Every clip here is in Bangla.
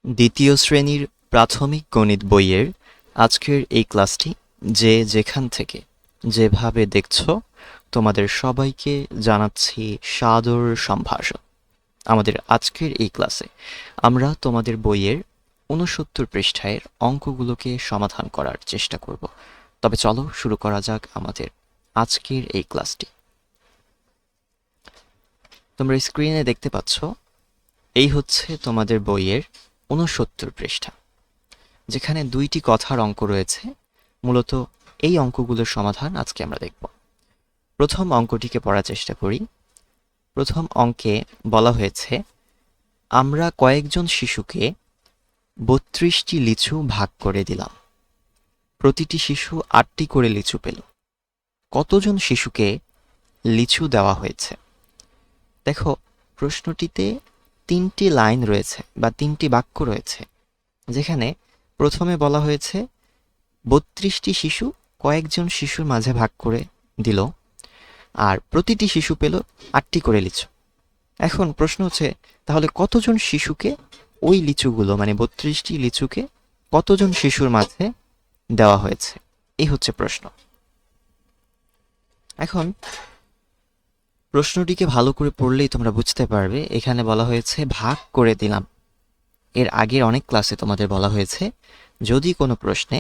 দ্বিতীয় শ্রেণীর প্রাথমিক গণিত বইয়ের আজকের এই ক্লাসটি যে যেখান থেকে যেভাবে দেখছো তোমাদের সবাইকে জানাচ্ছি সাদর সম্ভাষণ। আমাদের আজকের এই ক্লাসে আমরা তোমাদের বইয়ের ৬৯ পৃষ্ঠায়ের অঙ্কগুলোকে সমাধান করার চেষ্টা করব। তবে চলো শুরু করা যাক আমাদের আজকের এই ক্লাসটি। তোমরা স্ক্রিনে দেখতে পাচ্ছ এই হচ্ছে তোমাদের বইয়ের ৬৯ পৃষ্ঠা, যেখানে দুইটি কথার অঙ্ক রয়েছে। মূলত এই অঙ্কগুলোর সমাধান আজকে আমরা দেখব। প্রথম অঙ্কটিকে পড়ার চেষ্টা করি। প্রথম অঙ্কে বলা হয়েছে, আমরা কয়েকজন শিশুকে ৩২টি লিচু ভাগ করে দিলাম। প্রতিটি শিশু ৮টি করে লিচু পেল। কতজন শিশুকে লিচু দেওয়া হয়েছে? দেখো, প্রশ্নটিতে ৩টি লাইন রয়েছে বা ৩টি বাক্য রয়েছে, যেখানে প্রথমে বলা হয়েছে ৩২টি শিশু কয়েকজন শিশুর মাঝে ভাগ করে দিল, আর প্রতিটি শিশু পেল ৮টি করে লিচু। এখন প্রশ্ন হচ্ছে, তাহলে কতজন শিশুকে ওই লিচুগুলো মানে ৩২টি লিচুকে কতজন শিশুর মাঝে দেওয়া হয়েছে? এই হচ্ছে প্রশ্ন। এখন প্রশ্নটিকে ভালো করে পড়লেই তোমরা বুঝতে পারবে, এখানে বলা হয়েছে ভাগ করে দিলাম। এর আগের অনেক ক্লাসে তোমাদের বলা হয়েছে, যদি কোনো প্রশ্নে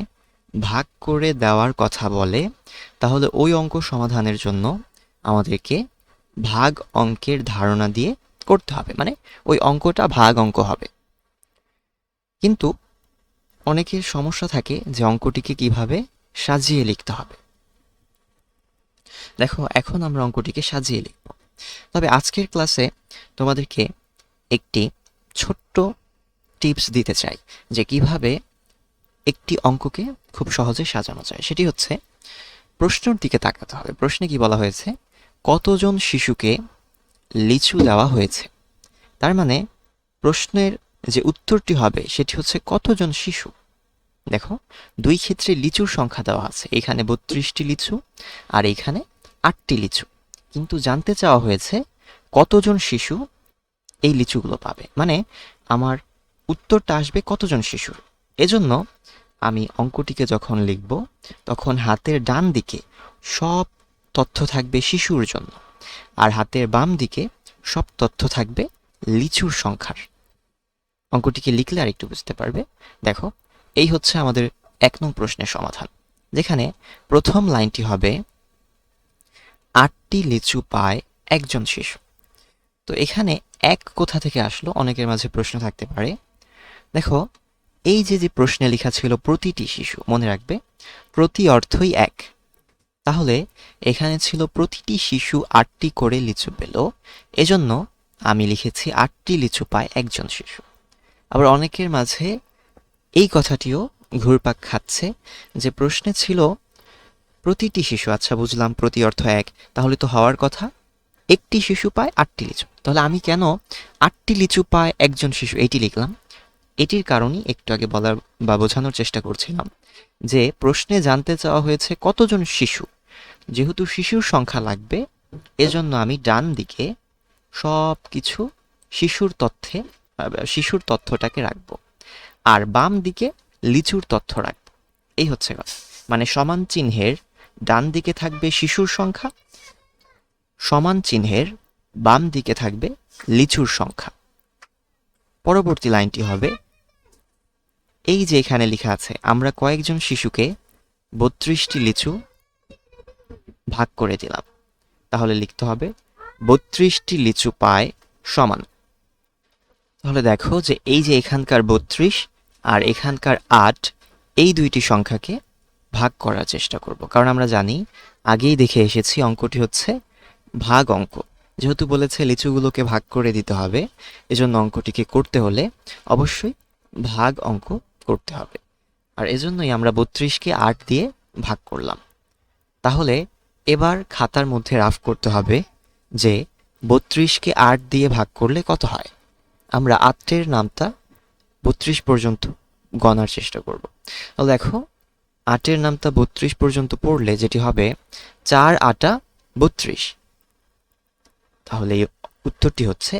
ভাগ করে দেওয়ার কথা বলে তাহলে ওই অঙ্ক সমাধানের জন্য আমাদেরকে ভাগ অঙ্কের ধারণা দিয়ে করতে হবে, মানে ওই অঙ্কটা ভাগ অঙ্ক হবে। কিন্তু অনেকের সমস্যা থাকে যে অঙ্কটিকে কিভাবে সাজিয়ে লিখতে হবে। দেখো, এখন আমরা অঙ্কটিকে সাজিয়ে লিখব। তবে আজকের ক্লাসে তোমাদেরকে একটি ছোট্ট টিপস দিতে চাই যে কিভাবে একটি অঙ্ককে খুব সহজে সাজানো যায়। সেটি হচ্ছে, প্রশ্নের দিকে তাকাতে হবে। প্রশ্নে কি বলা হয়েছে? কতজন শিশুকে লিচু দেওয়া হয়েছে। তার মানে প্রশ্নের যে উত্তরটি হবে সেটি হচ্ছে কতজন শিশু। দেখো, দুই ক্ষেত্রে লিচুর সংখ্যা দেওয়া আছে, এখানে ৩২টি লিচু আর এইখানে ৮টি লিচু, কিন্তু জানতে চাওয়া হয়েছে কতজন শিশু এই লিচুগুলো পাবে, মানে আমার উত্তরটা আসবে কতজন শিশুর। এজন্য আমি অঙ্কটিকে যখন লিখব তখন হাতের ডান দিকে সব তথ্য থাকবে শিশুর জন্য, আর হাতের বাম দিকে সব তথ্য থাকবে লিচুর সংখ্যার। অঙ্কটিকে লিখলে আর একটু বুঝতে পারবে। দেখো, এই হচ্ছে আমাদের ১ নং প্রশ্নের সমাধান, যেখানে প্রথম লাইনটি হবে ৮টি লিচু পায় একজন শিশু। তো এখানে ১ কোথা থেকে আসলো, অনেকের মাঝে প্রশ্ন থাকতে পারে। দেখো, এই যে প্রশ্নে লেখা ছিল প্রতিটি শিশু, মনে রাখবে প্রতি অর্থই ১। তাহলে এখানে ছিল প্রতিটি শিশু ৮টি করে লিচু পেল, এজন্য আমি লিখেছি ৮টি লিচু পায় একজন শিশু। আবার অনেকের মাঝে এই কথাটিও ঘুরপাক খাচ্ছে যে প্রশ্নে ছিল প্রতিটি শিশু, আচ্ছা বুঝলাম প্রতি অর্থ ১, তাহলে তো হওয়ার কথা একটি শিশু পায় ৮টি লিচু। তাহলে আমি কেন ৮টি লিচু পায় একজন শিশু এটি লিখলাম? এটির কারণই একটু আগে বলার বা বোঝানোর চেষ্টা করছিলাম যে প্রশ্নে জানতে চাওয়া হয়েছে কতজন শিশু। যেহেতু শিশুর সংখ্যা লাগবে, এজন্য আমি ডান দিকে সব কিছু শিশুর তথ্যটাকে রাখব, আর বাম দিকে লিচুর তথ্য রাখব। এই হচ্ছে কথা, মানে সমান চিহ্নের ডান দিকে থাকবে শিশুর সংখ্যা, সমান চিহ্নের বাম দিকে থাকবে লিচুর সংখ্যা। পরবর্তী লাইনটি হবে, এই যে এখানে লেখা আছে আমরা কয়েকজন শিশুকে ৩২টি লিচু ভাগ করে দিলাম, তাহলে লিখতে হবে ৩২টি লিচু পায় সমান। তাহলে দেখো যে এই যে এখানকার ৩২ আর এখানকার ৮, এই দুইটি সংখ্যাকে ভাগ করার চেষ্টা করব, কারণ আমরা জানি, আগেই দেখে এসেছি অঙ্কটি হচ্ছে ভাগ অঙ্ক। যেহেতু বলেছে লিচুগুলোকে ভাগ করে দিতে হবে, এজন্য অঙ্কটিকে করতে হলে অবশ্যই ভাগ অঙ্ক করতে হবে, আর এজন্যই আমরা ৩২কে ৮ দিয়ে ভাগ করলাম। তাহলে এবার খাতার মধ্যে রাফ করতে হবে যে ৩২কে ৮ দিয়ে ভাগ করলে কত হয়। আমরা ৮-এর নামটা ৩২ পর্যন্ত গণার চেষ্টা করব। তাহলে দেখো, ৮-এর নামটা ৩২ পর্যন্ত পড়লে যেটি হবে ৪-৮ ৩২। তাহলে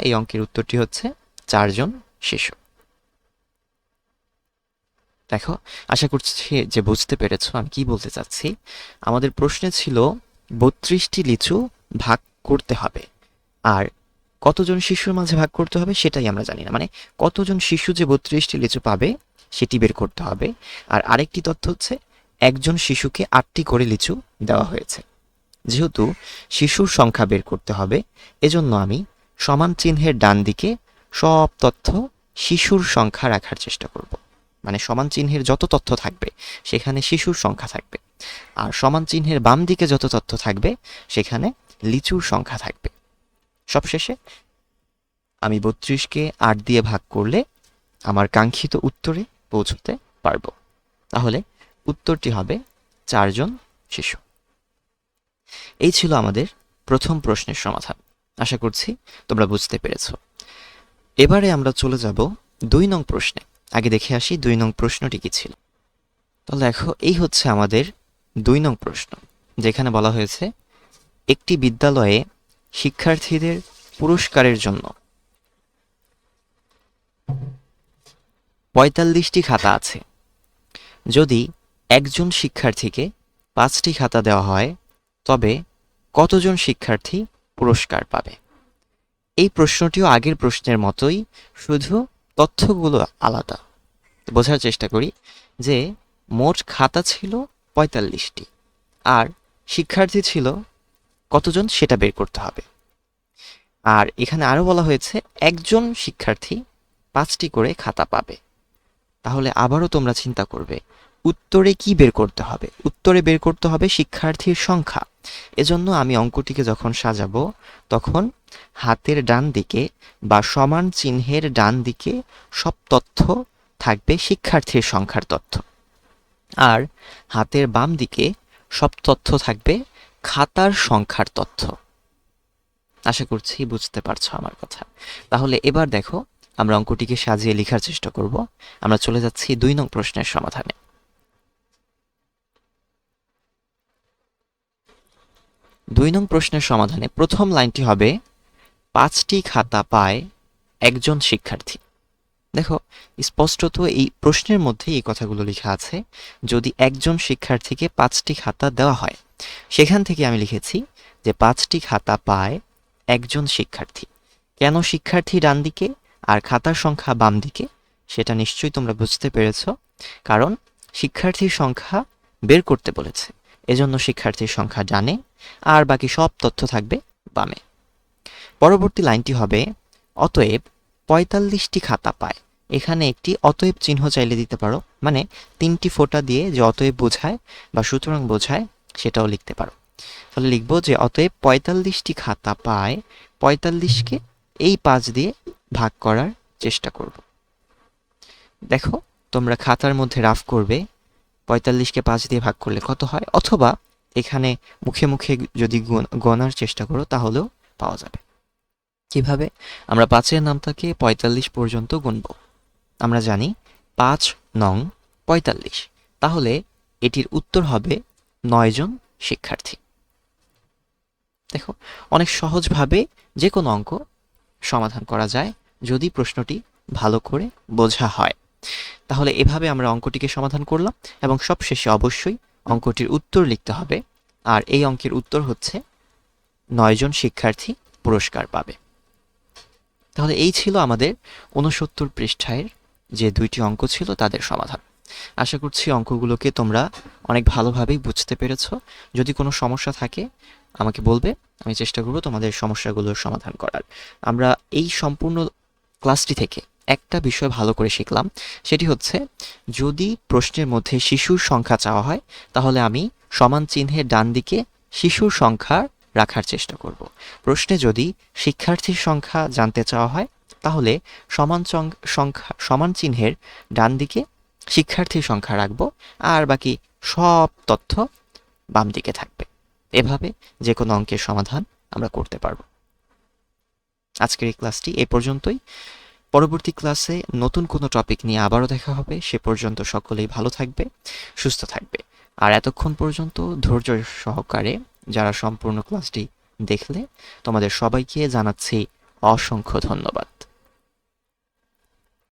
এই অঙ্কের উত্তরটি হচ্ছে ৪ জন শিশু। দেখো, আশা করছি যে বুঝতে পেরেছো আমি কি বলতে চাচ্ছি। আমাদের প্রশ্নে ছিল 32টি লিচু ভাগ করতে হবে, আর কতজন শিশুর মাঝে ভাগ করতে হবে সেটাই আমরা জানি না, মানে কতজন শিশু যে 32টি লিচু পাবে সেটি বের করতে হবে। আর আরেকটি তথ্য হচ্ছে একজন শিশুকে 8টি করে লিচু দেওয়া হয়েছে। যেহেতু শিশুর সংখ্যা বের করতে হবে, এজন্য আমি সমান চিহ্নের ডান দিকে সব তথ্য শিশুর সংখ্যা রাখার চেষ্টা করব। মানে সমান চিহ্নের যত তথ্য থাকবে সেখানে শিশুর সংখ্যা থাকবে, আর সমান চিহ্নের বাম দিকে যত তথ্য থাকবে সেখানে লিচুর সংখ্যা থাকবে। সবশেষে আমি 32কে 8 দিয়ে ভাগ করলে আমার কাঙ্ক্ষিত উত্তরে পৌঁছতে পারবো। তাহলে উত্তরটি হবে 4 জন শিশু। এই ছিল আমাদের প্রথম প্রশ্নের সমাধান। আশা করছি তোমরা বুঝতে পেরেছ। এবারে আমরা চলে যাব 2 নং প্রশ্নে। আগে দেখে আসি 2 নং প্রশ্নটি কি ছিল। তাহলে দেখো, এই হচ্ছে আমাদের 2 নং প্রশ্ন, যেখানে বলা হয়েছে একটি বিদ্যালয়ে শিক্ষার্থীদের পুরস্কারের জন্য 45টি খাতা আছে। যদি একজন শিক্ষার্থীকে 5টি খাতা দেওয়া হয় তবে কতজন শিক্ষার্থী পুরস্কার পাবে? এই প্রশ্নটিও আগের প্রশ্নের মতোই, শুধু তথ্যগুলো আলাদা। বোঝার চেষ্টা করি যে মোট খাতা ছিল 45টি, আর শিক্ষার্থী ছিল কতজন সেটা বের করতে হবে। আর এখানে আরও বলা হয়েছে একজন শিক্ষার্থী 5টি করে খাতা পাবে। তাহলে আবারও তোমরা চিন্তা করবে উত্তরে কি বের করতে হবে। উত্তরে বের করতে হবে শিক্ষার্থীর সংখ্যা। এজন্য আমি অঙ্কটিকে যখন সাজাবো তখন হাতের ডান দিকে বা সমান চিহ্নের ডান দিকে সব তথ্য থাকবে শিক্ষার্থীর সংখ্যার তথ্য, আর হাতের বাম দিকে সব তথ্য থাকবে খাতার সংখ্যার তথ্য। আশা করছি বুঝতে পারছো আমার কথা। তাহলে এবার দেখো, আমরা অঙ্কটিকে সাজিয়ে লেখার চেষ্টা করব। আমরা চলে যাচ্ছি 2 নং প্রশ্নের সমাধানে। 2 নং প্রশ্নের সমাধানে প্রথম লাইনটি হবে 5টি খাতা পায় একজন শিক্ষার্থী। দেখো, স্পষ্টত এই প্রশ্নের মধ্যে এই কথাগুলো লেখা আছে, যদি একজন শিক্ষার্থীকে 5টি খাতা দেওয়া হয়। সেখান থেকে আমি লিখেছি যে 5টি খাতা পায় একজন শিক্ষার্থী। কেন শিক্ষার্থী ডান দিকে আর খাতার সংখ্যা বাম দিকে সেটা নিশ্চয়ই তোমরা বুঝতে পেরেছ। কারণ শিক্ষার্থীর সংখ্যা বের করতে বলেছে, এজন্য শিক্ষার্থীর সংখ্যা ডানে আর বাকি সব তথ্য থাকবে বামে। পরবর্তী লাইনটি হবে অতএব 45টি খাতা পায়। এখানে একটি অতএব চিহ্ন চাইলে দিতে পারো, মানে 3টি ফোঁটা দিয়ে যে অতএব বোঝায় বা সুতরাং বোঝায় সেটাও লিখতে পারো। তাহলে লিখবো যে অতএব 45টি খাতা পায়, 45কে এই 5 দিয়ে ভাগ করার চেষ্টা করব। দেখো, তোমরা খাতার মধ্যে রাফ করবে 45কে 5 দিয়ে ভাগ করলে কত হয়, অথবা এখানে মুখে মুখে যদি গণার চেষ্টা করো তাহলেও পাওয়া যাবে। কিভাবে? আমরা 5-এর নামটাকে 45 পর্যন্ত গুনব। আমরা জানি 5 নং 45, তাহলে এটির উত্তর হবে 9 জন শিক্ষার্থী। দেখো, অনেক সহজভাবে যে কোনো অঙ্ক সমাধান করা যায় যদি প্রশ্নটি ভালো করে বোঝা হয়। তাহলে এভাবে আমরা অঙ্কটিকে সমাধান করলাম এবং সবশেষে অবশ্যই অঙ্কটির উত্তর লিখতে হবে। আর এই অঙ্কের উত্তর হচ্ছে 9 জন শিক্ষার্থী পুরস্কার পাবে। তাহলে এই ছিল আমাদের 69 পৃষ্ঠায় যে 2টি অঙ্ক ছিল তাদের সমাধান। আশা করছি অঙ্কগুলোকে তোমরা অনেক ভালোভাবেই বুঝতে পেরেছ। যদি কোনো সমস্যা থাকে আমাকে বলবে, আমি চেষ্টা করব তোমাদের সমস্যাগুলোর সমাধান করার। আমরা এই সম্পূর্ণ ক্লাসটি থেকে একটা বিষয় ভালো করে শিখলাম, সেটি হচ্ছে যদি প্রশ্নের মধ্যে শিশুর সংখ্যা চাওয়া হয় তাহলে আমি সমান চিহ্নের ডান দিকে শিশুর সংখ্যা রাখার চেষ্টা করব। প্রশ্নে যদি শিক্ষার্থীর সংখ্যা জানতে চাওয়া হয় তাহলে সমান চিহ্নের ডান দিকে শিক্ষার্থীর সংখ্যা রাখব, আর বাকি সব তথ্য বাম দিকে থাকবে। এভাবে যে কোনো অঙ্কের সমাধান আমরা করতে পারব। আজকের এই ক্লাসটি এ পর্যন্তই। পরবর্তী ক্লাসে নতুন কোনো টপিক নিয়ে আবারও দেখা হবে। সে পর্যন্ত সকলেই ভালো থাকবে, সুস্থ থাকবে। আর এতক্ষণ পর্যন্ত ধৈর্য সহকারে যারা সম্পূর্ণ ক্লাসটি দেখলে তোমাদের সবাইকে জানাচ্ছি অসংখ্য ধন্যবাদ।